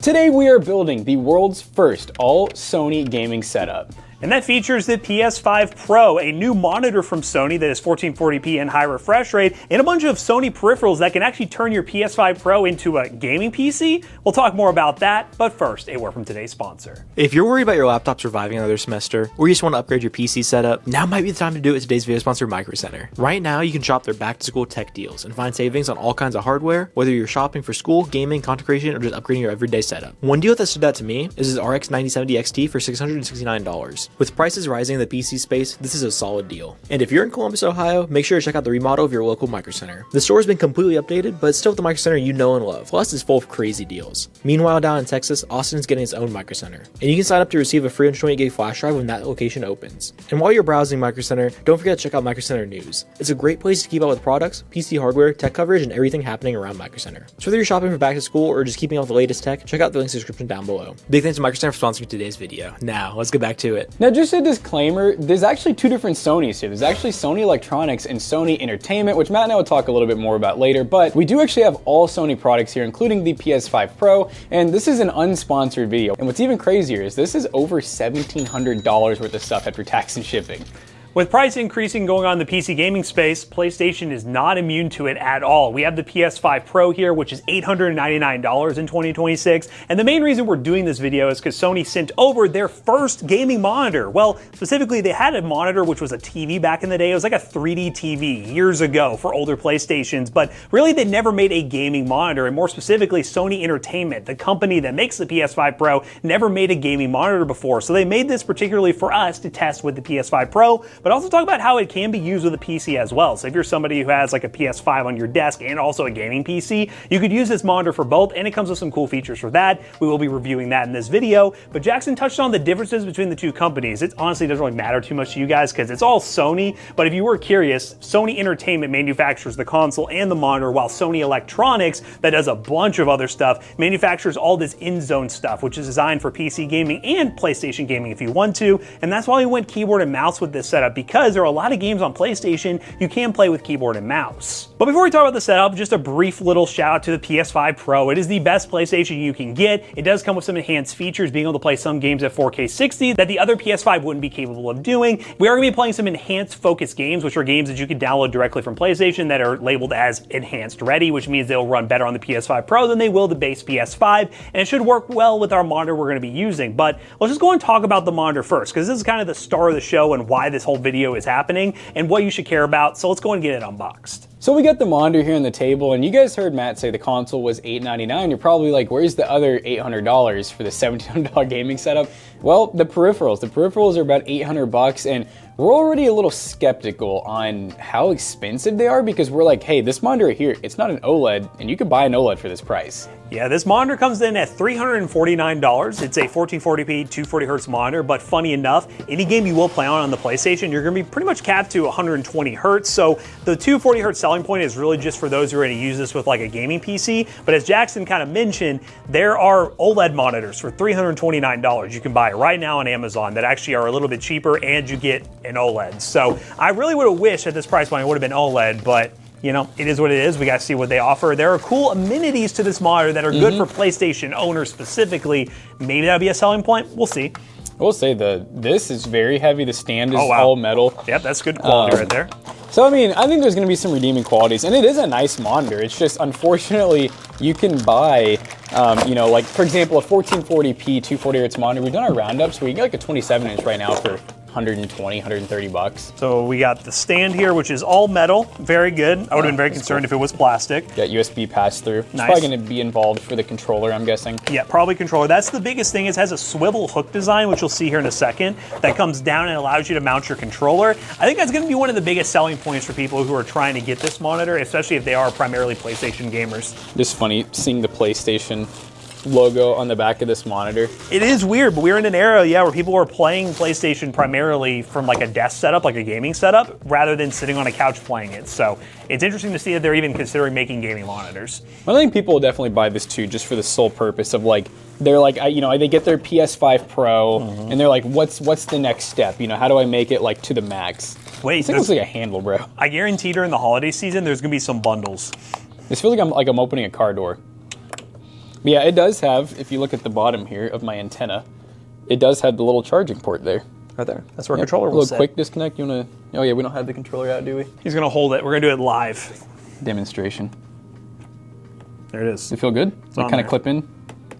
Today we are building the world's first all Sony gaming setup. And that features the PS5 Pro, a new monitor from Sony that is 1440p and high refresh rate, and a bunch of Sony peripherals that can actually turn your PS5 Pro into a gaming PC. We'll talk more about that, but first, a word from today's sponsor. If you're worried about your laptop surviving another semester, or you just want to upgrade your PC setup, now might be the time to do it with today's video sponsor, Micro Center. Right now, you can shop their back-to-school tech deals and find savings on all kinds of hardware, whether you're shopping for school, gaming, content creation, or just upgrading your everyday setup. One deal that stood out to me is this RX 9070 XT for $669. With prices rising in the PC space, this is a solid deal. And if you're in Columbus, Ohio, make sure to check out the remodel of your local Micro Center. The store has been completely updated, but it's still the Micro Center you know and love, plus it's full of crazy deals. Meanwhile, down in Texas, Austin's getting its own Micro Center, and you can sign up to receive a free 128GB flash drive when that location opens. And while you're browsing Micro Center, don't forget to check out Micro Center News. It's a great place to keep up with products, PC hardware, tech coverage, and everything happening around Micro Center. So whether you're shopping for back to school or just keeping up with the latest tech, check out the links in the description down below. Big thanks to Micro Center for sponsoring today's video. Now, let's get back to it. Now, just a disclaimer, there's actually two different Sonys here. There's actually Sony Electronics and Sony Entertainment, which Matt and I will talk a little bit more about later, but we do actually have all Sony products here, including the PS5 Pro, and this is an unsponsored video. And what's even crazier is this is over $1,700 worth of stuff after tax and shipping. With price increasing going on in the PC gaming space, PlayStation is not immune to it at all. We have the PS5 Pro here, which is $899 in 2026. And the main reason we're doing this video is because Sony sent over their first gaming monitor. Well, specifically, they had a monitor which was a TV back in the day. It was like a 3D TV years ago for older PlayStations, but really they never made a gaming monitor. And more specifically, Sony Entertainment, the company that makes the PS5 Pro, never made a gaming monitor before. So they made this particularly for us to test with the PS5 Pro, but also talk about how it can be used with a PC as well. So if you're somebody who has like a PS5 on your desk and also a gaming PC, you could use this monitor for both, and it comes with some cool features for that. We will be reviewing that in this video, but Jackson touched on the differences between the two companies. It honestly doesn't really matter too much to you guys because it's all Sony, but if you were curious, Sony Entertainment manufactures the console and the monitor, while Sony Electronics, that does a bunch of other stuff, manufactures all this INZONE stuff, which is designed for PC gaming and PlayStation gaming if you want to, and that's why we went keyboard and mouse with this setup, because there are a lot of games on PlayStation you can play with keyboard and mouse. But before we talk about the setup, just a brief little shout out to the PS5 Pro. It is the best PlayStation you can get. It does come with some enhanced features, being able to play some games at 4K 60 that the other PS5 wouldn't be capable of doing. We are going to be playing some enhanced focus games, which are games that you can download directly from PlayStation that are labeled as enhanced ready, which means they'll run better on the PS5 Pro than they will the base PS5, and it should work well with our monitor we're going to be using. But let's just go and talk about the monitor first, because this is kind of the star of the show and why this whole video is happening and what you should care about. So let's go and get it unboxed. So we got the monitor here on the table, and you guys heard Matt say the console was $899. You're probably like, where's the other $800 for the $1,700 gaming setup? Well, the peripherals. The peripherals are about $800, and we're already a little skeptical on how expensive they are, because we're like, hey, this monitor here, it's not an OLED, and you could buy an OLED for this price. Yeah, this monitor comes in at $349. It's a 1440p, 240Hz monitor, but funny enough, any game you will play on the PlayStation, you're gonna be pretty much capped to 120Hz. So the 240Hz selling point is really just for those who are gonna use this with like a gaming PC. But as Jackson kind of mentioned, there are OLED monitors for $329 you can buy right now on Amazon that actually are a little bit cheaper, and you get an OLED. So I really would have wished at this price point it would have been OLED, but you know, it is what it is. We got to see what they offer. There are cool amenities to this monitor that are good for PlayStation owners specifically. Maybe that'll be a selling point. We'll see. I will say this is very heavy. The stand is all metal. Yep, that's good quality right there. So, I mean, I think there's going to be some redeeming qualities, and it is a nice monitor. It's just, unfortunately, you can buy, you know, like, for example, a 1440p, 240Hz monitor. We've done our roundups, where you get like a 27-inch right now for 120, 130 bucks. So we got the stand here, which is all metal. Very good. I would have been very concerned if it was plastic. Got USB pass-through. It's Nice. probably going to be involved for the controller, I'm guessing. Yeah, probably controller. That's the biggest thing. It has a swivel hook design, which you'll see here in a second, that comes down and allows you to mount your controller. I think that's going to be one of the biggest selling points for people who are trying to get this monitor, especially if they are primarily PlayStation gamers. Just funny seeing the PlayStation logo on the back of this monitor. It is weird, but we're in an era, yeah, where people are playing PlayStation primarily from like a desk setup, like a gaming setup, rather than sitting on a couch playing it. So it's interesting to see that they're even considering making gaming monitors. I think people will definitely buy this too, just for the sole purpose of like, they're like, you know, they get their PS5 Pro, and they're like, what's the next step? You know, how do I make it like to the max? Wait, it looks like a handle, bro. I guarantee during the holiday season, there's gonna be some bundles. This feels like I'm opening a car door. But yeah, it does have, if you look at the bottom here of my antenna, it does have the little charging port there. Right there. That's where our controller will will sit. A little quick disconnect. You want to... Oh yeah, we don't have the controller out, do we? He's going to hold it. We're going to do it live. Demonstration. There it is. Does it feel good? Does it kind of clip in?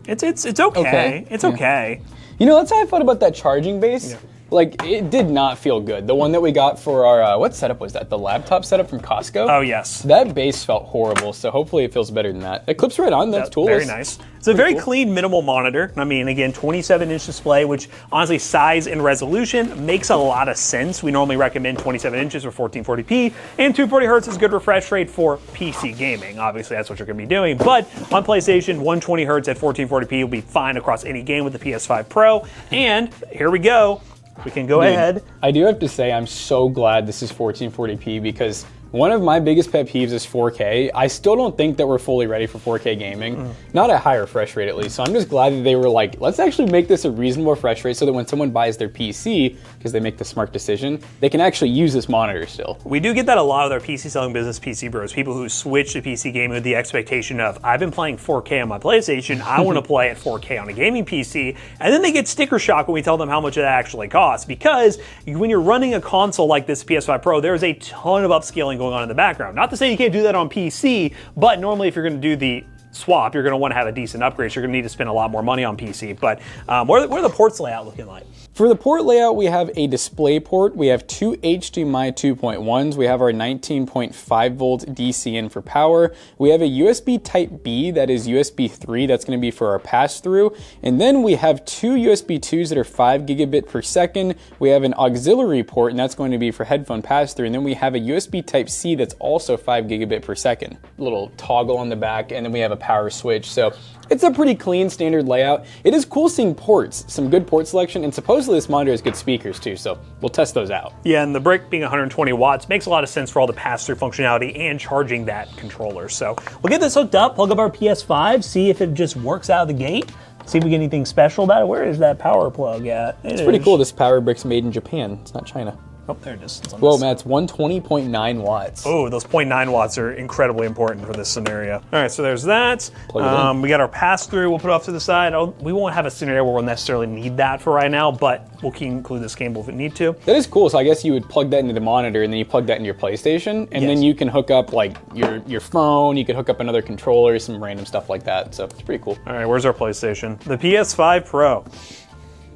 It's okay. It's okay. You know, that's how I thought about that charging base. Yeah. Like, it did not feel good. The one that we got for our, what setup was that? The laptop setup from Costco? Oh, yes. That base felt horrible, so hopefully it feels better than that. It clips right on, that's toolless. Very nice. It's a very clean, minimal monitor. I mean, again, 27-inch display, which honestly, size and resolution makes a lot of sense. We normally recommend 27 inches for 1440p, and 240 hertz is a good refresh rate for PC gaming. Obviously, that's what you're going to be doing. But on PlayStation, 120 hertz at 1440p will be fine across any game with the PS5 Pro. And here we go. We can go ahead. I do have to say, I'm so glad this is 1440p because one of my biggest pet peeves is 4K. I still don't think that we're fully ready for 4K gaming. Not at high refresh rate, at least. So I'm just glad that they were like, let's actually make this a reasonable refresh rate so that when someone buys their PC, because they make the smart decision, they can actually use this monitor still. We do get that a lot with our PC selling business, PC bros. People who switch to PC gaming with the expectation of, I've been playing 4K on my PlayStation, I want to play at 4K on a gaming PC, and then they get sticker shock when we tell them how much it actually costs. Because when you're running a console like this PS5 Pro, there's a ton of upscaling going on in the background. Not to say you can't do that on PC, but normally if you're going to do the swap, you're going to want to have a decent upgrade, so you're going to need to spend a lot more money on PC. But what are the ports layout looking like? For the port layout, we have a display port. We have two HDMI 2.1s. We have our 19.5 volt DC in for power. We have a USB Type B that is USB 3. That's going to be for our pass-through. And then we have two USB 2s that are 5 gigabit per second. We have an auxiliary port, and that's going to be for headphone pass-through. And then we have a USB Type C that's also 5 gigabit per second. Little toggle on the back, and then we have a power switch. So it's a pretty clean standard layout. It is cool seeing ports, some good port selection, and supposedly this monitor has good speakers too, so we'll test those out. Yeah, and the brick being 120 watts makes a lot of sense for all the pass-through functionality and charging that controller. So we'll get this hooked up, plug up our PS5, see if it just works out of the gate, see if we get anything special about it. Where is that power plug at? It's pretty cool. This power brick's made in Japan. It's not China. Oh, there it is. Whoa, Matt, it's 120.9 watts. Oh, those 0.9 watts are incredibly important for this scenario. All right, so there's that. We got our pass-through. We'll put it off to the side. We won't have a scenario where we'll necessarily need that for right now, but we'll include this cable if we need to. That is cool. So I guess you would plug that into the monitor, and then you plug that into your PlayStation, and then you can hook up like your phone. You could hook up another controller, some random stuff like that. So it's pretty cool. All right, where's our PlayStation? The PS5 Pro.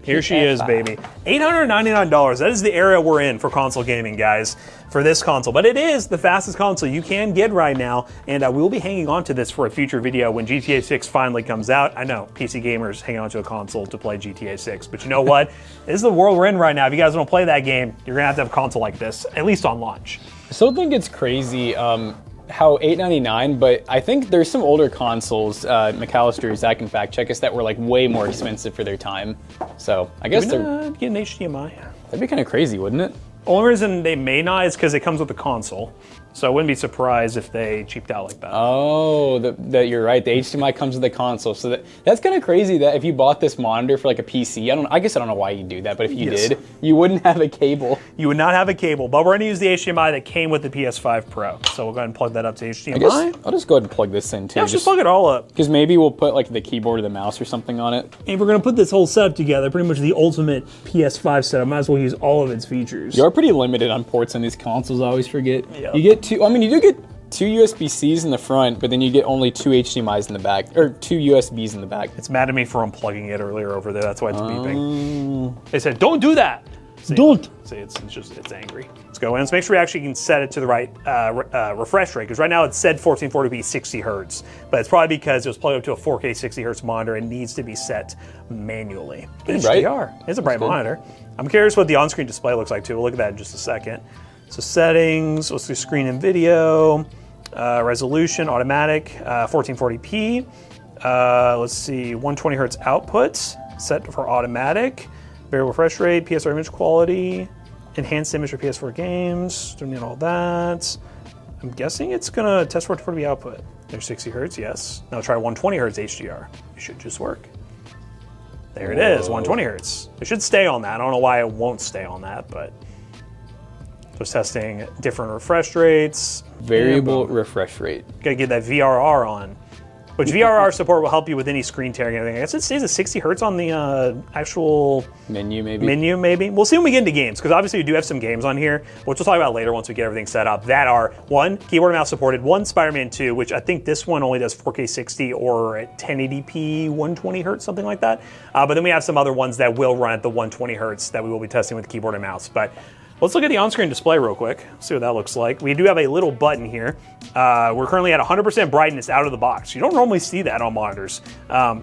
Here she is, baby. $899. That is the area we're in for console gaming, guys, for this console. But it is the fastest console you can get right now, and we will be hanging on to this for a future video when GTA 6 finally comes out. I know, PC gamers hang on to a console to play GTA 6, but you know what? This is the world we're in right now. If you guys want to play that game, you're going to have a console like this, at least on launch. I still think it's crazy how $899, but I think there's some older consoles, McAllister, Zach can fact check us, that were like way more expensive for their time. So I guess they're get an HDMI. That'd be kind of crazy, wouldn't it? Only reason they may not is because it comes with the console. So I wouldn't be surprised if they cheaped out like that. Oh, that you're right. The HDMI comes with the console. So that's kind of crazy that if you bought this monitor for like a PC, I guess I don't know why you'd do that, but if you did, you wouldn't have a cable. You would not have a cable, but we're gonna use the HDMI that came with the PS5 Pro. So we'll go ahead and plug that up to HDMI. I guess I'll just go ahead and plug this in too. Yeah, just plug it all up. Because maybe we'll put like the keyboard or the mouse or something on it. And we're gonna put this whole setup together, pretty much the ultimate PS5 setup. Might as well use all of its features. You are pretty limited on ports on these consoles, I always forget. Yep. You get two, you do get two USB-Cs in the front, but then you get only two HDMIs in the back, or two USBs in the back. It's mad at me for unplugging it earlier over there. That's why it's beeping. They said, don't do that. See, Don't. See, it's angry. Let's go in. Let's make sure we actually can set it to the right refresh rate, because right now it said 1440p 60 hertz, but it's probably because it was plugged up to a 4K 60 hertz monitor and needs to be set manually. It's bright. HDR. It's a bright monitor. I'm curious what the on-screen display looks like too. We'll look at that in just a second. So settings, let's do screen and video. Resolution, automatic, 1440p. Let's see, 120 hertz output, set for automatic. Variable refresh rate, PS4 image quality, enhanced image for PS4 games, don't need all that. I'm guessing it's gonna test 1440p output. There's 60 hertz, yes. Now try 120 hertz HDR. It should just work. There it is, 120 hertz. It should stay on that. I don't know why it won't stay on that, but just testing different refresh rates. Variable refresh rate. Gotta get that VRR on. Which VRR support will help you with any screen tearing and everything. I guess it stays at 60 hertz on the actual menu, maybe. We'll see when we get into games, because obviously we do have some games on here, which we'll talk about later once we get everything set up. That are 1, keyboard and mouse supported, 1, Spider-Man 2, which I think this one only does 4K 60 or at 1080p 120 hertz, something like that. But then we have some other ones that will run at the 120 hertz that we will be testing with keyboard and mouse. But let's look at the on-screen display real quick, see what that looks like. We do have a little button here. We're currently at 100% brightness out of the box. You don't normally see that on monitors.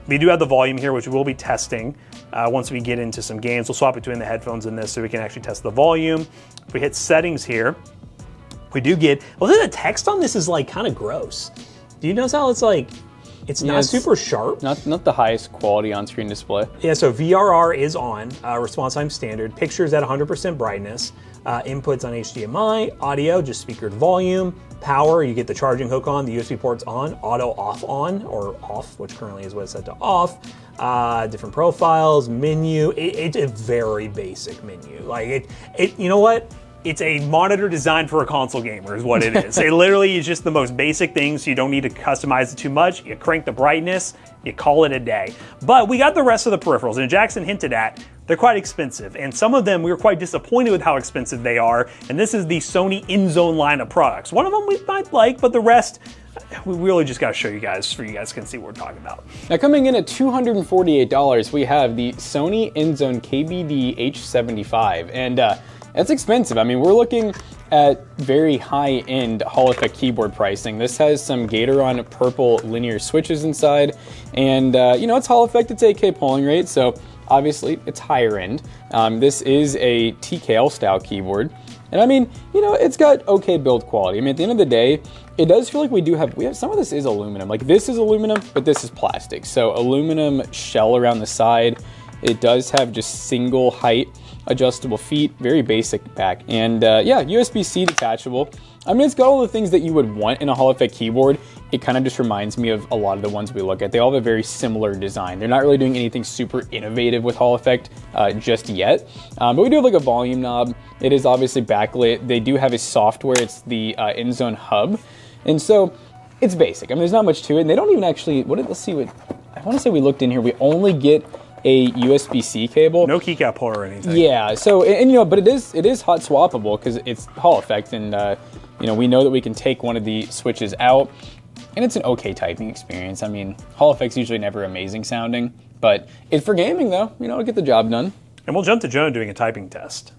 We do have the volume here, which we will be testing once we get into some games. We'll swap between the headphones and this so we can actually test the volume. If we hit settings here, we do get, well, the text on this is like kind of gross. Do you notice how it's like, it's not super sharp? Not the highest quality on-screen display. Yeah, so VRR is on, response time standard, pictures at 100% brightness, inputs on HDMI, audio, just speakered volume, power, you get the charging hook on, the USB ports on, auto off on, or off, which currently is what it's set to off, different profiles, menu. It's a very basic menu. Like you know what? It's a monitor designed for a console gamer is what it is. It literally is just the most basic thing, so you don't need to customize it too much. You crank the brightness, you call it a day. But we got the rest of the peripherals, and Jackson hinted at, they're quite expensive. And some of them, we were quite disappointed with how expensive they are. And this is the Sony INZONE line of products. One of them we might like, but the rest, we really just gotta show you guys so you guys can see what we're talking about. Now coming in at $248, we have the Sony INZONE KBD H75. And that's expensive. I mean, we're looking at very high-end Hall effect keyboard pricing. This has some Gatoron purple linear switches inside, and you know, it's Hall effect, it's 8K polling rate, so obviously it's higher end. This is a TKL style keyboard, and I mean, you know, it's got okay build quality. I mean, at the end of the day, it does feel like we have some of this is aluminum. Like this is aluminum, but this is plastic. So aluminum shell around the side. It does have just single height adjustable feet, very basic back, and yeah, USB-C detachable. I mean, it's got all the things that you would want in a Hall effect keyboard. It kind of just reminds me of a lot of the ones we look at. They all have a very similar design. They're not really doing anything super innovative with Hall effect just yet, but we do have like a volume knob. It is obviously backlit. They do have a software. It's the INZONE hub, and so it's basic. I mean, there's not much to it, and they don't even actually, let's see what, I want to say we looked in here. We only get a USB-C cable. No keycap port or anything. Yeah, so, and you know, but it is hot swappable because it's Hall effect, and you know, we know that we can take one of the switches out, and it's an okay typing experience. I mean, Hall effect's usually never amazing sounding, but it's for gaming though, you know, to get the job done. And we'll jump to Jonah doing a typing test.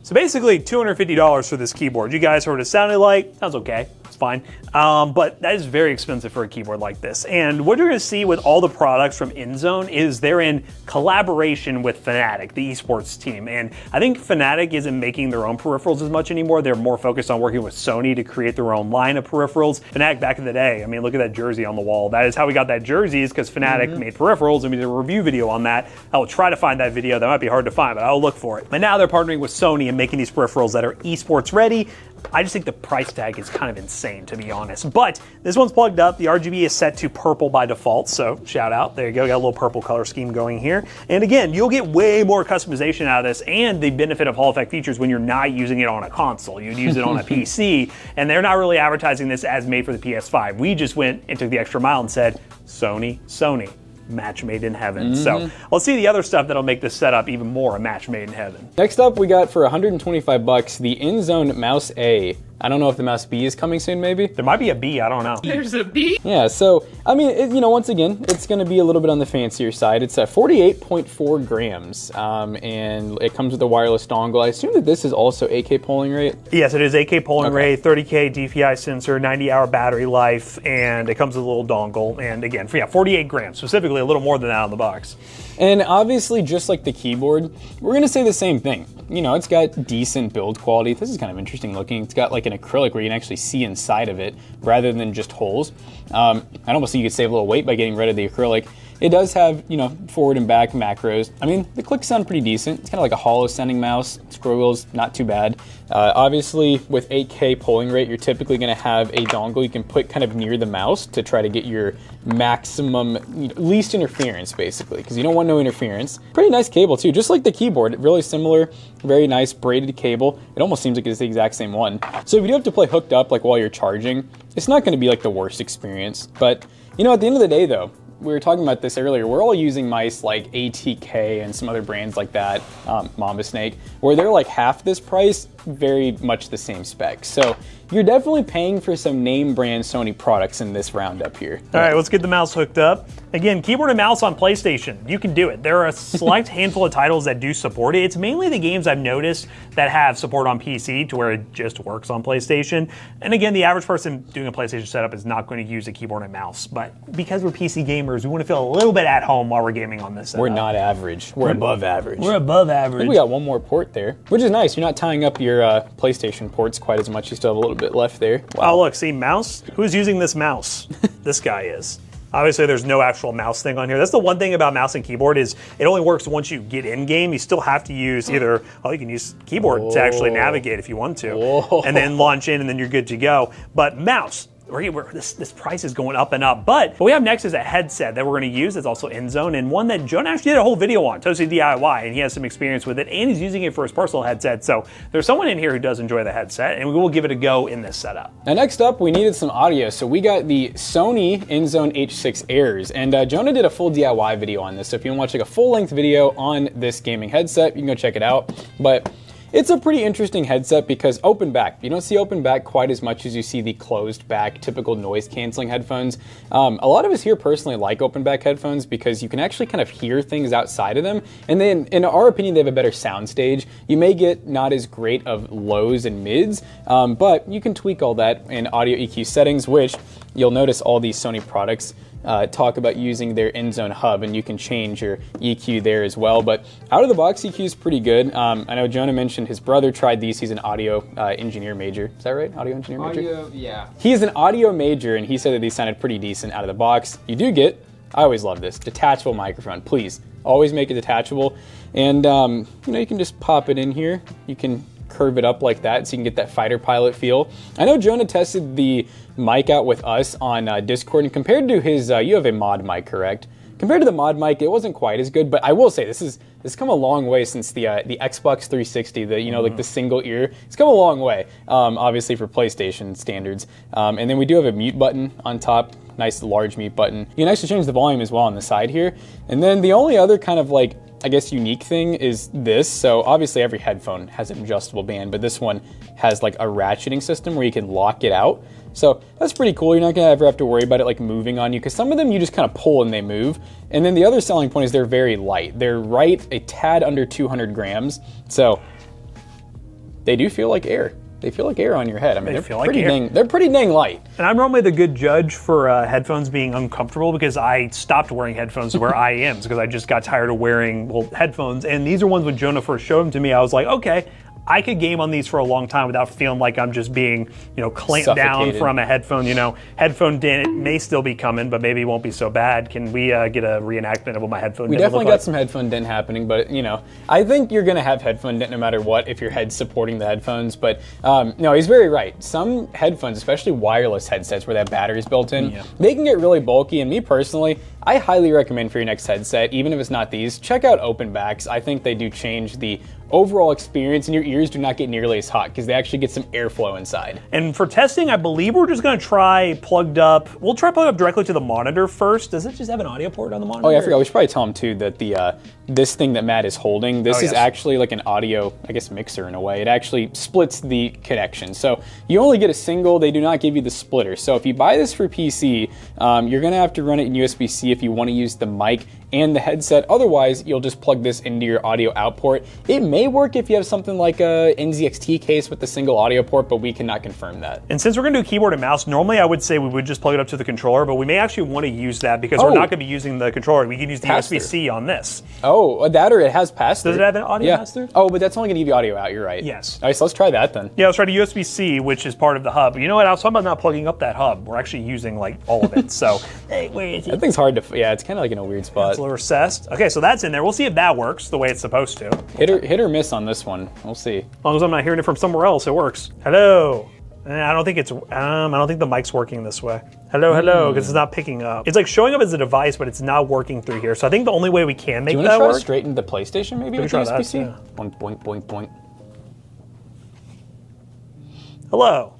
So basically $250 for this keyboard. You guys heard what it sounded like. Sounds okay, it's fine. But that is very expensive for a keyboard like this. And what you're gonna see with all the products from INZONE is they're in collaboration with Fnatic, the esports team. And I think Fnatic isn't making their own peripherals as much anymore. They're more focused on working with Sony to create their own line of peripherals. Fnatic back in the day, I mean, look at that jersey on the wall. That is how we got that jersey, is because Fnatic made peripherals, and we did a review video on that. I will try to find that video. That might be hard to find, but I'll look for it. And now they're partnering with Sony and making these peripherals that are esports ready. I just think the price tag is kind of insane, to be honest. But this one's plugged up. The RGB is set to purple by default, so shout out. There you go, got a little purple color scheme going here. And again, you'll get way more customization out of this, and the benefit of Hall effect features when you're not using it on a console. You'd use it on a PC, and they're not really advertising this as made for the PS5. We just went and took the extra mile and said, Sony, Sony. Match made in heaven. So let's see the other stuff that'll make this setup even more a match made in heaven. Next up, we got for 125 bucks the INZONE Mouse A. I don't know if the Mouse B is coming soon, maybe? There might be a B, I don't know. There's a B? Yeah, so, I mean, you know, once again, it's gonna be a little bit on the fancier side. It's 48.4 grams, and it comes with a wireless dongle. I assume that this is also 8K polling rate? Yes, it is 8K polling rate, 30K DPI sensor, 90-hour battery life, and it comes with a little dongle. And again, yeah, 48 grams, specifically a little more than that on the box. And obviously, just like the keyboard, we're gonna say the same thing. You know, it's got decent build quality. This is kind of interesting looking. It's got like an acrylic where you can actually see inside of it rather than just holes. I'd almost think you could save a little weight by getting rid of the acrylic. It does have, you know, forward and back macros. I mean, the clicks sound pretty decent. It's kind of like a hollow sounding mouse. Scroll wheel's not too bad. Obviously, with 8K polling rate, you're typically going to have a dongle you can put kind of near the mouse to try to get your maximum, least interference, basically, because you don't want no interference. Pretty nice cable, too, just like the keyboard. Really similar, very nice braided cable. It almost seems like it's the exact same one. So if you do have to play hooked up, like while you're charging, it's not going to be like the worst experience. But, at the end of the day, though, we were talking about this earlier, we're all using mice like ATK and some other brands like that, Mamba Snake, where they're like half this price, very much the same spec. So you're definitely paying for some name brand Sony products in this roundup here. All right, let's get the mouse hooked up. Again, keyboard and mouse on PlayStation, you can do it. There are a select handful of titles that do support it. It's mainly the games I've noticed that have support on PC to where it just works on PlayStation. And again, the average person doing a PlayStation setup is not going to use a keyboard and mouse. But because we're PC gamers, we want to feel a little bit at home while we're gaming on this setup. We're not average. We're above average. We're above I average. think we got one more port there, which is nice. You're not tying up your PlayStation ports quite as much. You still have a little bit left there. Wow, look, see, mouse? Who's using this mouse? This guy is. Obviously, there's no actual mouse thing on here. That's the one thing about mouse and keyboard is it only works once you get in game. You still have to use either, you can use keyboard to actually navigate if you want to, and then launch in, and then you're good to go. But mouse. This price is going up and up, but what we have next is a headset that we're going to use that's also INZONE, and one that Jonah actually did a whole video on, Toasty DIY, and he has some experience with it, and he's using it for his personal headset, so there's someone in here who does enjoy the headset, and we will give it a go in this setup. Now next up, we needed some audio, so we got the Sony INZONE H6 Airs, and Jonah did a full DIY video on this, so if you want to watch like a full-length video on this gaming headset, you can go check it out, but it's a pretty interesting headset because open back. You don't see open back quite as much as you see the closed back, typical noise canceling headphones. A lot of us here personally like open back headphones because you can actually kind of hear things outside of them. And then in our opinion, they have a better sound stage. You may get not as great of lows and mids, but you can tweak all that in audio EQ settings, which you'll notice all these Sony products talk about using their INZONE hub, and you can change your EQ there as well. But out of the box, EQ is pretty good. I know Jonah mentioned his brother tried these. He's an audio engineer major. Is that right? Audio engineer major? Audio, yeah. He's an audio major, and he said that these sounded pretty decent out of the box. You do get, I always love this, detachable microphone. Please, always make it detachable. And you can just pop it in here. You can curve it up like that so you can get that fighter pilot feel. I know Jonah tested the mic out with us on Discord, and compared to his, you have a mod mic, correct? Compared to the mod mic, it wasn't quite as good, but I will say this has come a long way since the Xbox 360, like the single ear. It's come a long way, obviously for PlayStation standards. And then we do have a mute button on top, nice large mute button. You can actually change the volume as well on the side here. And then the only other kind of I guess unique thing is this. So obviously every headphone has an adjustable band, but this one has like a ratcheting system where you can lock it out. So that's pretty cool. You're not gonna ever have to worry about it like moving on you, because some of them you just kind of pull and they move. And then the other selling point is they're very light. They're right a tad under 200 grams. So they do feel like air. They feel like air on your head. I mean, they're pretty dang light. And I'm normally the good judge for headphones being uncomfortable because I stopped wearing headphones to wear IEMs because I just got tired of wearing, headphones. And these are ones when Jonah first showed them to me, I was like, okay, I could game on these for a long time without feeling like I'm just being, clamped down from a headphone. Headphone dent may still be coming, but maybe it won't be so bad. Can we get a reenactment of what my headphone dent We definitely look like? got some headphone dent happening, but I think you're gonna have headphone dent no matter what if your head's supporting the headphones. But no, he's very right. Some headphones, especially wireless headsets where that battery's built in, they can get really bulky. And me personally, I highly recommend for your next headset, even if it's not these, check out open backs. I think they do change the overall experience, and your ears do not get nearly as hot because they actually get some airflow inside. And for testing, I believe we're just going to try plugged up. We'll try plugged up directly to the monitor first. Does it just have an audio port on the monitor? Oh yeah, I forgot. We should probably tell them too that the this thing that Matt is holding, this is actually like an audio, I guess, mixer in a way. It actually splits the connection. So you only get a single. They do not give you the splitter. So if you buy this for PC, you're going to have to run it in USB-C if you want to use the mic and the headset. Otherwise, you'll just plug this into your audio out port. It may work if you have something like a NZXT case with the single audio port, but we cannot confirm that. And since we're going to do keyboard and mouse, normally I would say we would just plug it up to the controller, but we may actually want to use that because we're not going to be using the controller. We can use the USB-C on this. Oh, that or it has pass-through. Does it have an audio pass-through? Oh, but that's only going to give you audio out. You're right. Yes. All right, so let's try that then. Yeah, let's try the USB-C, which is part of the hub. You know what? I was talking about not plugging up that hub. We're actually using like all of it. So, hey, where is it? That thing's hard to, it's kind of like in a weird spot. It's a little recessed. Okay, so that's in there. We'll see if that works the way it's supposed to. Hit or or miss on this one. We'll see. As long as I'm not hearing it from somewhere else, it works. Hello. I don't think it's, I don't think the mic's working this way. Hello, because it's not picking up. It's like showing up as a device, but it's not working through here. So I think the only way we can make that work. Do you want to try straight into the PlayStation maybe with USB-C? Yeah. Boink, boink, boink, boink. Hello.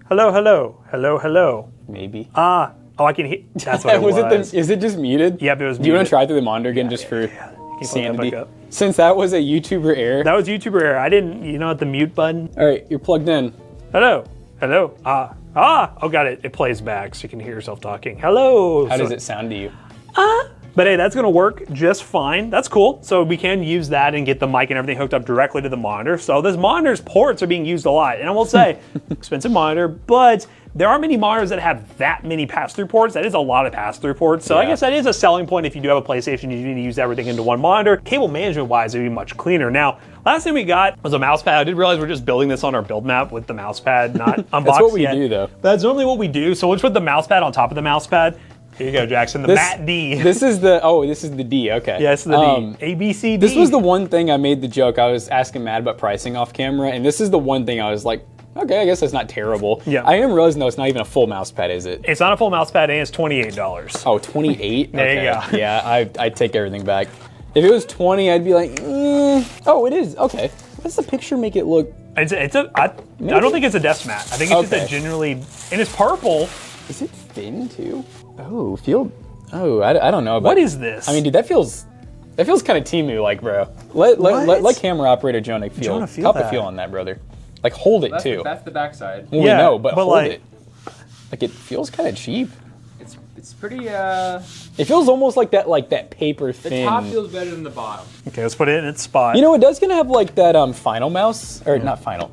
Hello. Maybe. Oh, I can hear. That's what it was. Is it just muted? Yep, it was muted. Do you want to try through the monitor again just for sanity? Since that was a YouTuber error. That was YouTuber error. I didn't, you know what, the mute button? All right, you're plugged in. Hello. Oh, got it. It plays back so you can hear yourself talking. Hello. How does it sound to you? But hey, that's gonna work just fine. That's cool. So we can use that and get the mic and everything hooked up directly to the monitor. So this monitor's ports are being used a lot. And I will say, expensive monitor, but there aren't many monitors that have that many pass-through ports. That is a lot of pass-through ports. So I guess that is a selling point if you do have a PlayStation, you need to use everything into one monitor. Cable management-wise, it would be much cleaner. Now, last thing we got was a mouse pad. I did realize we're just building this on our build map with the mouse pad, not unboxed That's what we yet. do, though. That's normally what we do. So let's put the mouse pad on top of the mouse pad. Here you go, Jackson. The Matt D. This is the D. Okay. Yes, the D. A, B, C, D. This was the one thing I made the joke. I was asking Matt about pricing off camera, and this is the one thing I was like, okay, I guess that's not terrible. Yeah. I am realizing though it's not even a full mouse pad, is it? It's not a full mouse pad, and it's $28. Oh, 28? There you go. Yeah, I take everything back. If it was 20, I'd be like, oh, it is. Okay. Why does the picture make it look? I don't think it's a desk mat. I think it's just a generally, and it's purple. Is it thin too? Oh, I don't know. What is this? I mean, dude, that feels kind of Temu-like, bro. Let camera operator Jonah feel on that, brother. Like, hold it too. That's the backside. Well, we know, but hold like, it. Like, it feels kind of cheap. It's pretty. It feels almost like that paper thin. The top feels better than the bottom. Okay, let's put it in its spot. You know, it does gonna have like that final mouse, or not final,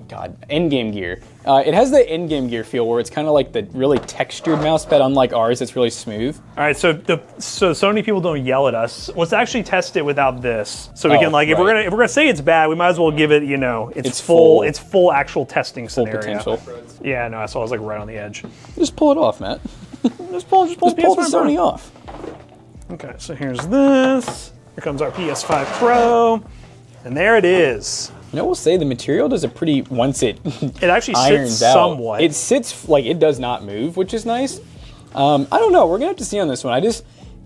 endgame gear. It has the endgame gear feel where it's kind of like the really textured mouse pad, unlike ours, it's really smooth. All right, so Sony people don't yell at us. Let's actually test it without this, so we can like if we're gonna say it's bad, we might as well give it it's full actual testing scenario. Potential. Yeah, no, so I was like right on the edge. Just pull it off, Matt. Just pull the Sony off. Okay, so here's this. Here comes our PS5 Pro, and there it is. You know, we'll say the material does a pretty, once it actually irons sits out, somewhat. It sits like it does not move, which is nice. I don't know. We're gonna have to see on this one.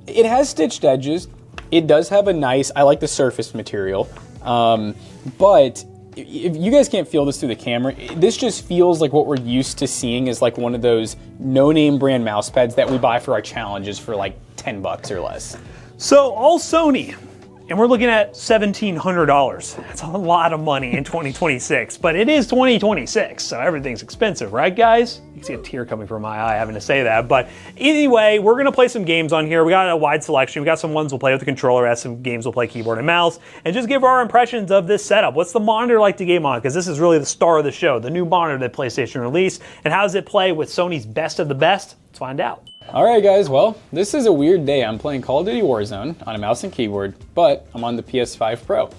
It has stitched edges. It does have a nice. I like the surface material, but if you guys can't feel this through the camera, this just feels like what we're used to seeing is like one of those no-name brand mouse pads that we buy for our challenges for like $10 or less. So all Sony, and we're looking at $1,700. That's a lot of money in 2026, but it is 2026, so everything's expensive, right, guys? You can see a tear coming from my eye having to say that, but anyway, we're gonna play some games on here. We got a wide selection. We got some ones we'll play with the controller, as some games we'll play keyboard and mouse, and just give our impressions of this setup. What's the monitor like to game on? Because this is really the star of the show, the new monitor that PlayStation released, and how does it play with Sony's best of the best? Let's find out. All right, guys, well, this is a weird day. I'm playing Call of Duty Warzone on a mouse and keyboard, but I'm on the PS5 Pro.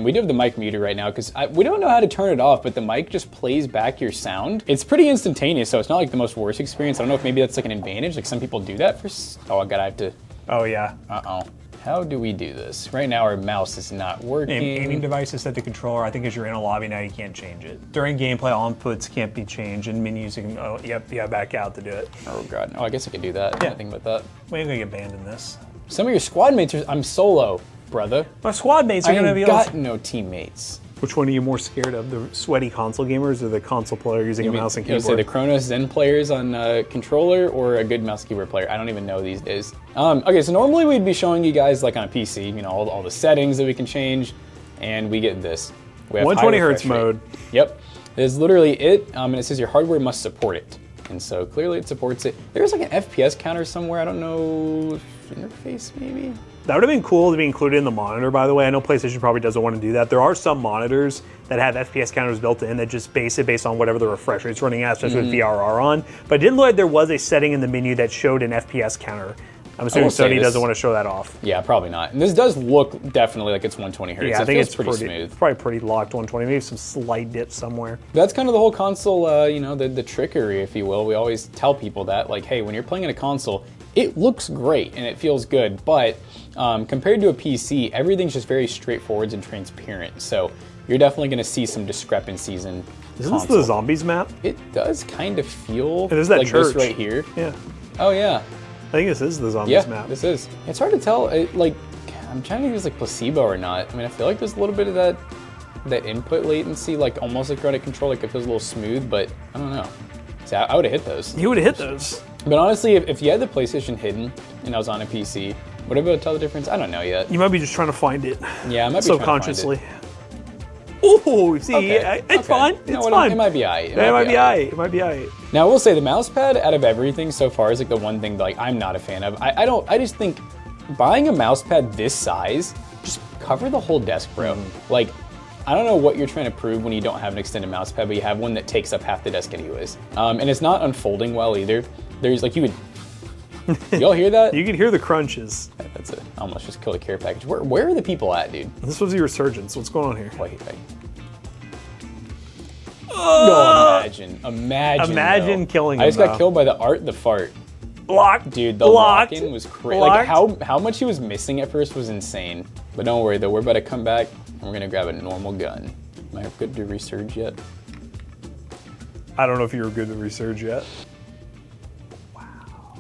We do have the mic muted right now because we don't know how to turn it off, but the mic just plays back your sound. It's pretty instantaneous, so it's not like the most worst experience. I don't know if maybe that's like an advantage. Like some people do that for, oh God, I have to. Oh yeah. Uh-oh. How do we do this? Right now our mouse is not working. Aiming device is set to controller. I think as you're in a lobby now, you can't change it. During gameplay, all inputs can't be changed, and menus you can, back out to do it. Oh God, oh I guess I could do that. Yeah. I didn't think about that. We ain't gonna get banned in this. Some of your squad mates are, I'm solo, brother. My squad mates are gonna be got no teammates. Which one are you more scared of, the sweaty console gamers or the console player using a mouse and keyboard? You say the Chronos Zen players on controller or a good mouse keyboard player? I don't even know these days. Okay, so normally we'd be showing you guys like on a PC, you know, all the settings that we can change, and we get this. We have 120 hertz mode. Yep, it's literally it, and it says your hardware must support it. And so clearly it supports it. There's like an FPS counter somewhere, I don't know, interface maybe? That would have been cool to be included in the monitor, by the way. I know PlayStation probably doesn't want to do that. There are some monitors that have FPS counters built in that just base it based on whatever the refresh rate's running at, especially with VRR on. But it didn't look like there was a setting in the menu that showed an FPS counter. I'm assuming Sony doesn't want to show that off. Yeah, probably not. And this does look definitely like it's 120 hertz. Yeah, I think it's pretty smooth. It's probably pretty locked 120, maybe some slight dip somewhere. That's kind of the whole console, you know, the trickery, if you will. We always tell people that, like, hey, when you're playing in a console, it looks great and it feels good, but compared to a PC, everything's just very straightforward and transparent. So you're definitely going to see some discrepancies in Isn't console. this the zombies map? It does kind of feel It is that like church. this right here. Yeah. Oh yeah, I think this is the zombies yeah, map. this is. It's hard to tell. I'm trying to think if it's like placebo or not. I mean, I feel like there's a little bit of that input latency, like almost like Reddit control, like it feels a little smooth, but I don't know. See, I would have hit those. You would have hit those. But honestly, if you had the PlayStation hidden and I was on a PC, would I be able to tell the difference? I don't know yet. You might be just trying to find it. Yeah, I might be subconsciously. Oh, see, Okay, it's okay. fine. You know It's what, fine. It might be aight. It might be aight. It might be aight. Now, I will say the mouse pad out of everything so far is like the one thing that, like I'm not a fan of. I just think buying a mouse pad this size, just cover the whole desk, bro. Like, I don't know what you're trying to prove when you don't have an extended mouse pad, but you have one that takes up half the desk anyways. And it's not unfolding well either. There's like, y'all hear that? You can hear the crunches. That's it. I almost just killed a care package. Where are the people at, dude? This was the resurgence. What's going on here? Wait. Oh, imagine though. killing I just him, got though. killed by the art, the fart. Locked. Dude, the Locked. lock-in was crazy. Locked. Like how much he was missing at first was insane. But don't worry though, we're about to come back and we're gonna grab a normal gun. Am I good to resurge yet? I don't know if you were good to resurge yet.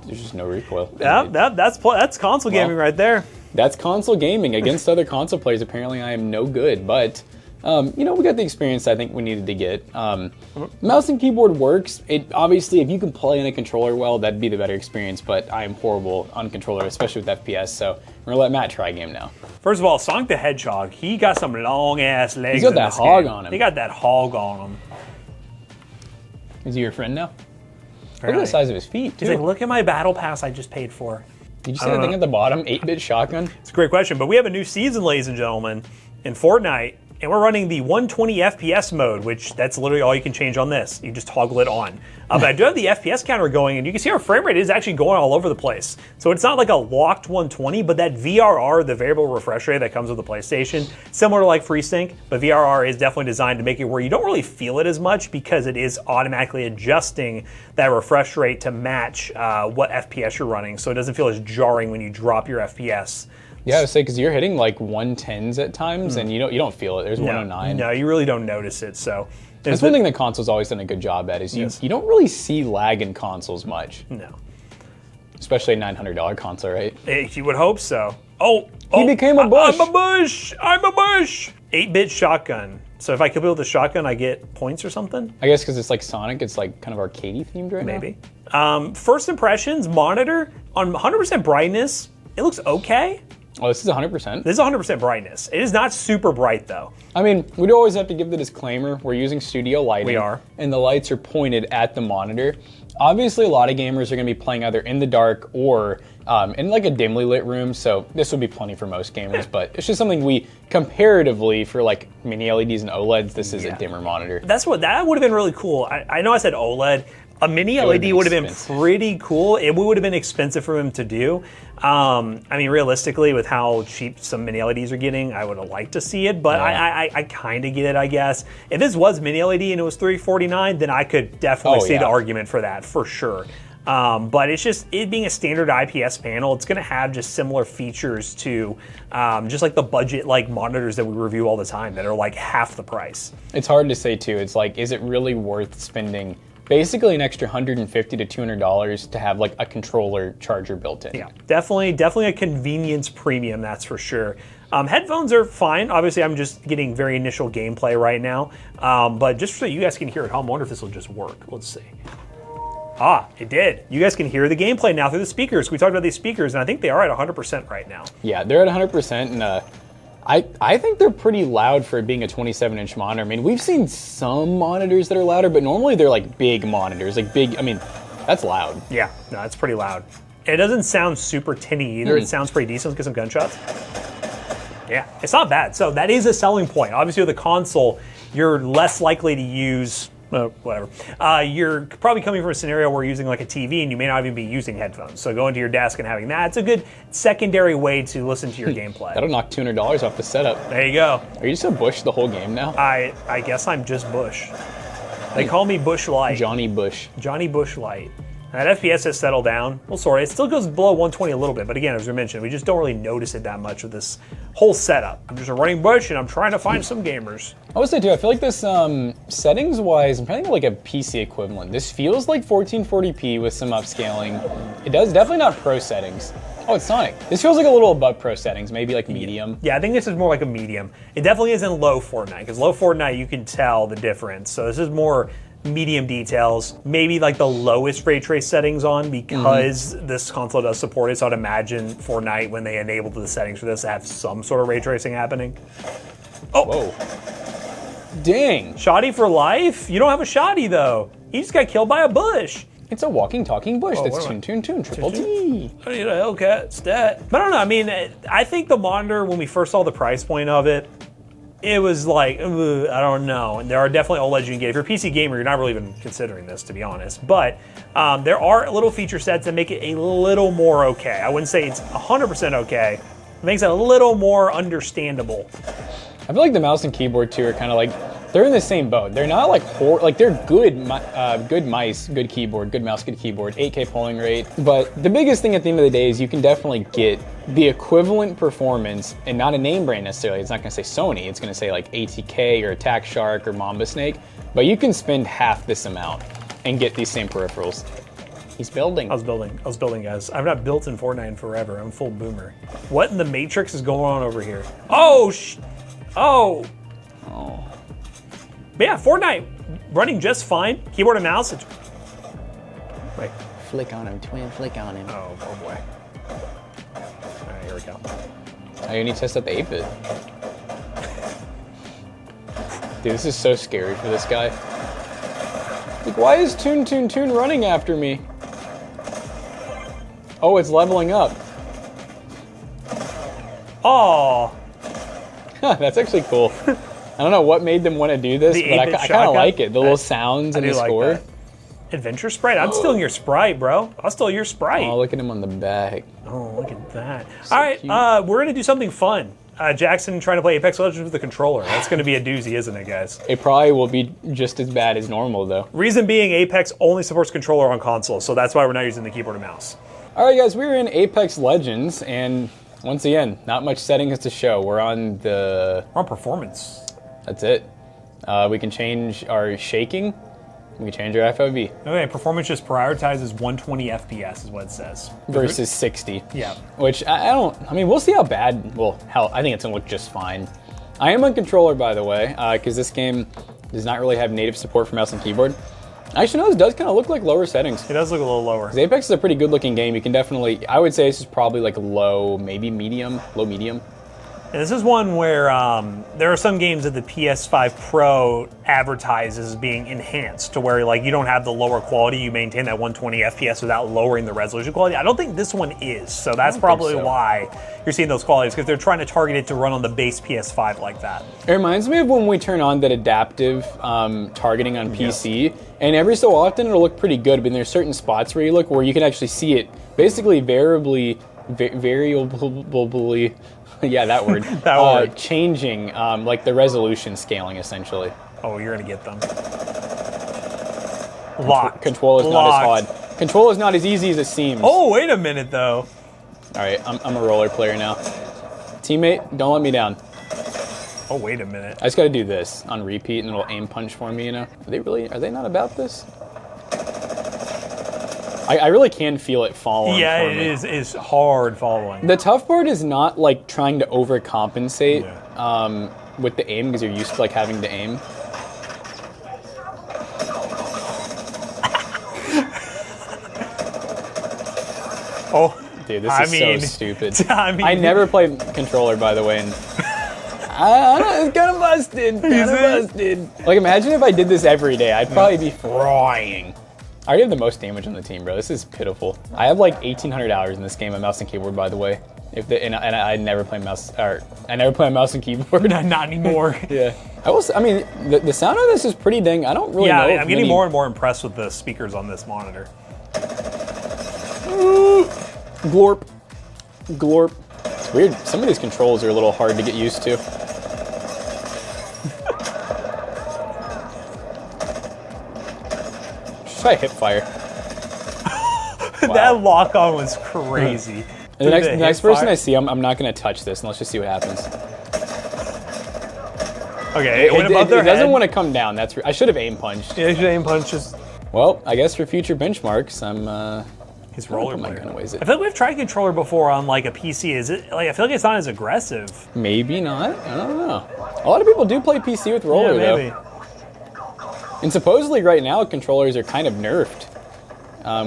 There's just no recoil. Yeah, that's console gaming right there. That's console gaming. Against other console players, apparently I am no good, but we got the experience I think we needed to get. Mouse and keyboard works. It obviously, if you can play on a controller well, that'd be the better experience, but I am horrible on controller, especially with FPS, so we're gonna let Matt try a game now. First of all, Sonic the Hedgehog, he got some long ass legs. He's got in that this hog game. on him. He got that hog on him. Is he your friend now? Very Look at the nice. size of his feet, too. He's like, look at my battle pass I just paid for. Did you see that thing at the bottom? 8-bit shotgun? It's a great question, but we have a new season, ladies and gentlemen, in Fortnite, and we're running the 120 FPS mode, which that's literally all you can change on this. You just toggle it on. But I do have the FPS counter going, and you can see our frame rate is actually going all over the place. So it's not like a locked 120, but that VRR, the variable refresh rate that comes with the PlayStation, similar to like FreeSync, but VRR is definitely designed to make it where you don't really feel it as much because it is automatically adjusting that refresh rate to match what FPS you're running, so it doesn't feel as jarring when you drop your FPS. Yeah, I would say, because you're hitting like 110s at times, and you don't feel it. There's 109. No, you really don't notice it. So That's one thing that console's always done a good job at, is you don't really see lag in consoles much. No. Especially a $900 console, right? You would hope so. Oh, He became a bush. I'm a bush. I'm a bush. 8-bit shotgun. So if I kill people with a shotgun, I get points or something? I guess because it's like Sonic, it's like kind of arcadey themed right now. Maybe. First impressions, monitor on 100% brightness. It looks okay. Oh, this is 100%. This is 100% brightness. It is not super bright though. I mean, we'd always have to give the disclaimer, we're using studio lighting. We are. And the lights are pointed at the monitor. Obviously, a lot of gamers are going to be playing either in the dark or in like a dimly lit room, so this would be plenty for most gamers, but it's just something we, comparatively, for like mini LEDs and OLEDs, this is a dimmer monitor. That would have been really cool. I know I said OLED. A mini LED would have been pretty cool. It would have been expensive for them to do. I mean, realistically, with how cheap some mini LEDs are getting, I would have liked to see it, but Yeah. I kind of get it, I guess. If this was mini LED and it was $349, then I could definitely see the argument for that, for sure. But it's just, it being a standard IPS panel, it's going to have just similar features to just like the budget like monitors that we review all the time that are like half the price. It's hard to say too. It's like, is it really worth spending basically an extra $150 to $200 to have like a controller charger built in? Yeah, definitely a convenience premium, that's for sure. Headphones are fine. Obviously, I'm just getting very initial gameplay right now. But just so you guys can hear it, I wonder if this will just work. Let's see. Ah, it did. You guys can hear the gameplay now through the speakers. We talked about these speakers, and I think they are at 100% right now. Yeah, they're at 100%, and I think they're pretty loud for it being a 27-inch monitor. I mean, we've seen some monitors that are louder, but normally they're like big monitors, like big, I mean, that's loud. Yeah, no, it's pretty loud. It doesn't sound super tinny either. It sounds pretty decent. Let's get some gunshots. Yeah, it's not bad. So that is a selling point. Obviously with a console, you're less likely to use, whatever. You're probably coming from a scenario where you're using like a TV and you may not even be using headphones. So going to your desk and having that, it's a good secondary way to listen to your gameplay. That'll knock $200 off the setup. There you go. Are you just a Bush the whole game now? I guess I'm just Bush. They call me Bush Light. Johnny Bush. Johnny Bush Light. That FPS has settled down. Well, sorry, it still goes below 120 a little bit, but again, as we mentioned, we just don't really notice it that much with this whole setup. I'm just a running bush, and I'm trying to find some gamers. I would say too, I feel like this, settings-wise, I'm trying to think like a PC equivalent. This feels like 1440p with some upscaling. It does, definitely not pro settings. Oh, it's Sonic. This feels like a little above pro settings, maybe like medium. Yeah, I think this is more like a medium. It definitely isn't low Fortnite, because low Fortnite, you can tell the difference. So this is more medium details, maybe like the lowest ray trace settings on, because this console does support it. So I'd imagine Fortnite, when they enable the settings for this, have some sort of ray tracing happening. Oh, Whoa. Dang. Shoddy for life? You don't have a shoddy though. He just got killed by a bush. It's a walking, talking bush. That's what tune, triple T. I need a Hellcat stat. But I don't know, I mean, I think the monitor, when we first saw the price point of it, it was like, I don't know. And there are definitely OLEDs you can get. If you're a PC gamer, you're not really even considering this, to be honest. But there are little feature sets that make it a little more okay. I wouldn't say it's 100% okay. It makes it a little more understandable. I feel like the mouse and keyboard too are kind of like, they're in the same boat. They're not like like they're good, good mice, good keyboard, good mouse, good keyboard, 8K polling rate. But the biggest thing at the end of the day is you can definitely get the equivalent performance, and not a name brand necessarily. It's not going to say Sony. It's going to say like ATK or Attack Shark or Mamba Snake. But you can spend half this amount and get these same peripherals. He's building. I was building, guys. I've not built in Fortnite in forever. I'm full boomer. What in the Matrix is going on over here? Oh, oh. But yeah, Fortnite running just fine. Keyboard and mouse. Wait. Flick on him, twin, flick on him. Oh boy. All right, here we go. Oh, you need to test out the 8-bit. Dude, this is so scary for this guy. Like, why is Toon running after me? Oh, it's leveling up. Oh. That's actually cool. I don't know what made them want to do this, but I kind of like it. The little sounds and the score. That. Adventure Sprite? I'm stealing your Sprite, bro. I'll steal your Sprite. Oh, look at him on the back. Oh, look at that. So all right, cute. We're going to do something fun. Jackson trying to play Apex Legends with the controller. That's going to be a doozy, isn't it, guys? It probably will be just as bad as normal, though. Reason being, Apex only supports controller on console, so that's why we're not using the keyboard and mouse. All right, guys, we're in Apex Legends, and once again, not much settings to show. We're on performance. That's it. We can change our shaking. We can change our FOV. Okay, performance just prioritizes 120 FPS is what it says. Versus 60. Yeah. Which, I mean, we'll see how bad, well, hell, I think it's gonna look just fine. I am on controller, by the way, because this game does not really have native support for mouse and keyboard. Actually, no, this does kind of look like lower settings. It does look a little lower. Apex is a pretty good looking game. You can definitely, I would say this is probably like low, maybe medium, low medium. And this is one where there are some games that the PS5 Pro advertises as being enhanced to where like you don't have the lower quality, you maintain that 120 FPS without lowering the resolution quality. I don't think this one is, so that's probably why you're seeing those qualities, because they're trying to target it to run on the base PS5 like that. It reminds me of when we turn on that adaptive targeting on PC, and every so often it'll look pretty good, but there's certain spots where you look where you can actually see it basically variably, yeah, that word. That word. Changing, like the resolution scaling, essentially. Oh, you're gonna get them. Locked. Control is not as hard. Control is not as easy as it seems. Oh, wait a minute, though. All right, I'm a roller player now. Teammate, don't let me down. Oh, wait a minute. I just gotta do this on repeat, and it'll aim punch for me, you know? Are they not about this? I really can feel it following. Yeah, for me. it is hard following. The tough part is not like trying to overcompensate with the aim, because you're used to like having to aim. Oh, dude, this is so stupid. I never played controller, by the way, and I don't know, it's kind of busted. Busted. Like, imagine if I did this every day. I'd probably be frying. I already have the most damage on the team, bro. This is pitiful. I have like 1,800 hours in this game on mouse and keyboard, by the way. And I never play mouse, or I never play mouse and keyboard. Not anymore. Yeah. I mean, the sound of this is pretty dang. I don't really know. Yeah, I'm getting more and more impressed with the speakers on this monitor. Glorp. Glorp. It's weird. Some of these controls are a little hard to get used to. Try hip fire. That lock on was crazy. The next person I see, I'm not going to touch this, and let's just see what happens. Okay, it went above their head. It doesn't head. want to come down. I should have aim punched. Yeah, you should aim punch. Just Well, I guess for future benchmarks, I'm. his put my gun rollerblade. away. Is I it? feel like we've tried controller before on like a PC. Is it like I feel like it's not as aggressive? Maybe not. I don't know. A lot of people do play PC with roller Yeah, maybe. though. And supposedly right now controllers are kind of nerfed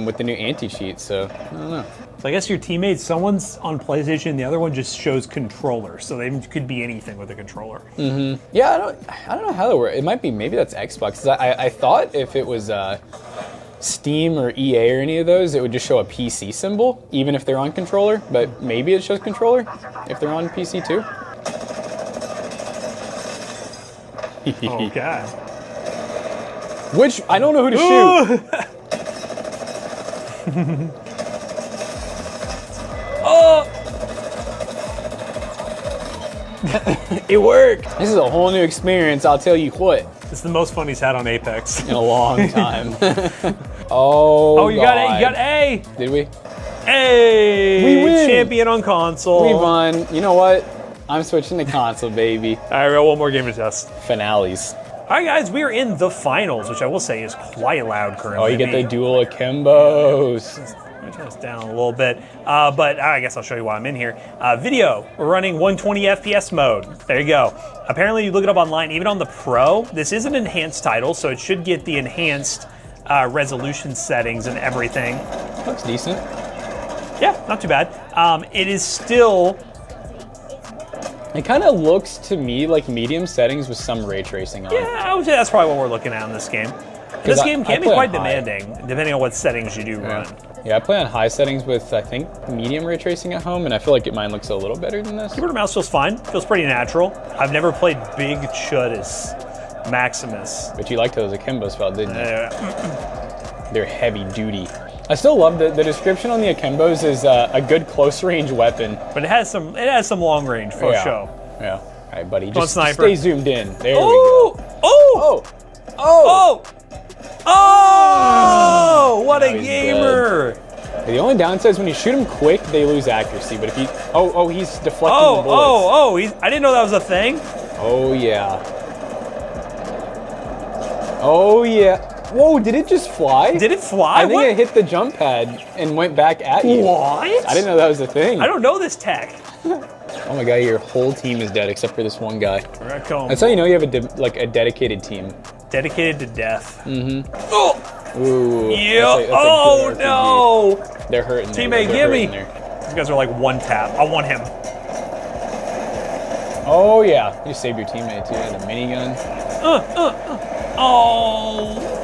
with the new anti-cheat. So I don't know. So I guess your teammates, someone's on PlayStation, the other one just shows controller, so they could be anything with a controller. Yeah, I don't know how that works. It might be, maybe that's Xbox. 'Cause I thought if it was Steam or EA or any of those, it would just show a PC symbol, even if they're on controller. But maybe it shows controller if they're on PC too. Oh god. Which I don't know who to shoot. Oh! It worked. This is a whole new experience. I'll tell you what. It's the most fun he's had on Apex. In a long time. Oh, You God. got A. You got A. Did we? Hey, We win. champion on console. We won. You know what? I'm switching to console, baby. All right, we got one more game to test. Finales. All right, guys, we are in the finals, which I will say is quite loud currently. Oh, you get the dual akimbos. Let me turn this down a little bit, but I guess I'll show you why I'm in here. Video, we're running 120 FPS mode. There you go. Apparently, you look it up online, even on the Pro, this is an enhanced title, so it should get the enhanced resolution settings and everything. Looks decent. Yeah, not too bad. It is still... It kind of looks to me like medium settings with some ray tracing on. Yeah, I would say that's probably what we're looking at in this game. This game I can be play on quite high. demanding, depending on what settings you do run. Yeah, I play on high settings with, I think, medium ray tracing at home, and I feel like mine looks a little better than this. Keyboard and mouse feels fine. Feels pretty natural. I've never played Big Chud as Maximus. But you liked those akimbos felt, didn't you? Uh, They're heavy duty. I still love the description on the akimbos is a good close range weapon. but it has some long range for Yeah. show. Yeah. All right, buddy. on, Just sniper. stay zoomed in. There we go. Oh! Oh! Oh! Oh! Oh! Oh! What a Now he's gamer! The only downside is when you shoot him quick, they lose accuracy. But if you... Oh, he's deflecting the bullets. Oh! I didn't know that was a thing. Oh, yeah. Oh, yeah. Whoa, did it just fly? Did it fly? I think it hit the jump pad and went back at you. What? I didn't know that was a thing. I don't know this tech. Oh my god, your whole team is dead except for this one guy. Raccoon. That's how you know you have a dedicated team. Dedicated to death. Mm-hmm. Oh! Ooh. Yeah. that's a good Oh RPG. no! They're hurting. Teammate, They're give me. hurting there. These guys are like one tap. I want him. Oh yeah, you saved your teammate too. The minigun. Oh!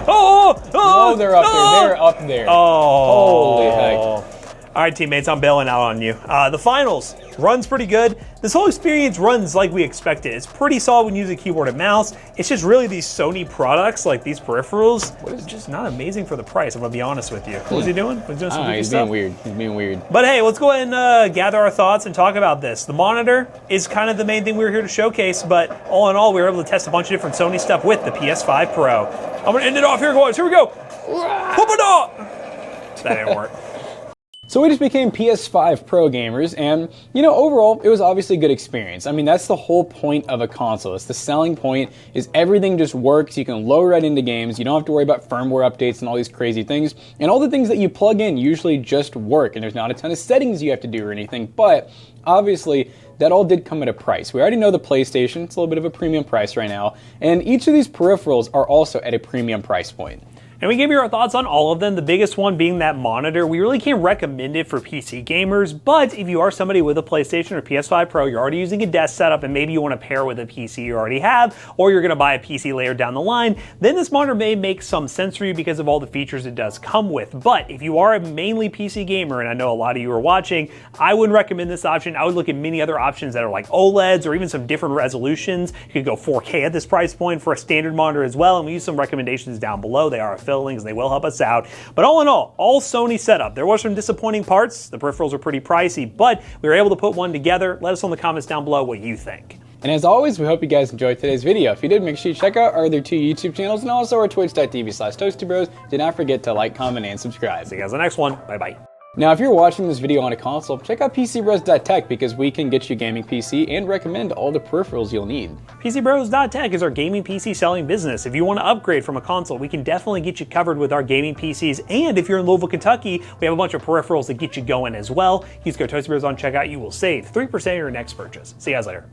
Oh! Oh, they're up there. They're up there. Oh! Holy heck. All right, teammates, I'm bailing out on you. The finals runs pretty good. This whole experience runs like we expected. It's pretty solid when you use a keyboard and mouse. It's just really these Sony products, like these peripherals, it's just not amazing for the price, I'm gonna be honest with you. What was he doing? Was he doing some goofy He's stuff? being weird. He's being weird. But hey, let's go ahead and gather our thoughts and talk about this. The monitor is kind of the main thing we were here to showcase, but all in all, we were able to test a bunch of different Sony stuff with the PS5 Pro. I'm gonna end it off here, guys. Here we go. That didn't work. So we just became PS5 Pro gamers, and overall, it was obviously a good experience. I mean, that's the whole point of a console. It's the selling point is everything just works. You can load right into games. You don't have to worry about firmware updates and all these crazy things. And all the things that you plug in usually just work, and there's not a ton of settings you have to do or anything. But obviously, that all did come at a price. We already know the PlayStation. It's a little bit of a premium price right now. And each of these peripherals are also at a premium price point. And we gave you our thoughts on all of them, the biggest one being that monitor. We really can't recommend it for PC gamers, but if you are somebody with a PlayStation or PS5 Pro, you're already using a desk setup and maybe you want to pair with a PC you already have, or you're going to buy a PC later down the line, then this monitor may make some sense for you because of all the features it does come with. But if you are a mainly PC gamer, and I know a lot of you are watching, I wouldn't recommend this option. I would look at many other options that are like OLEDs or even some different resolutions. You could go 4K at this price point for a standard monitor as well, and we use some recommendations down below. They are affiliate links, they will help us out. But all in all Sony setup. There were some disappointing parts. The peripherals are pretty pricey, but we were able to put one together. Let us know in the comments down below what you think. And as always, we hope you guys enjoyed today's video. If you did, make sure you check out our other 2 YouTube channels and also our twitch.tv/toastybros. Do not forget to like, comment, and subscribe. See you guys in the next one. Bye-bye. Now, if you're watching this video on a console, check out PCBros.tech because we can get you gaming PC and recommend all the peripherals you'll need. PCBros.tech is our gaming PC selling business. If you want to upgrade from a console, we can definitely get you covered with our gaming PCs. And if you're in Louisville, Kentucky, we have a bunch of peripherals that get you going as well. Use code ToastyBros on checkout. You will save 3% of your next purchase. See you guys later. Bye.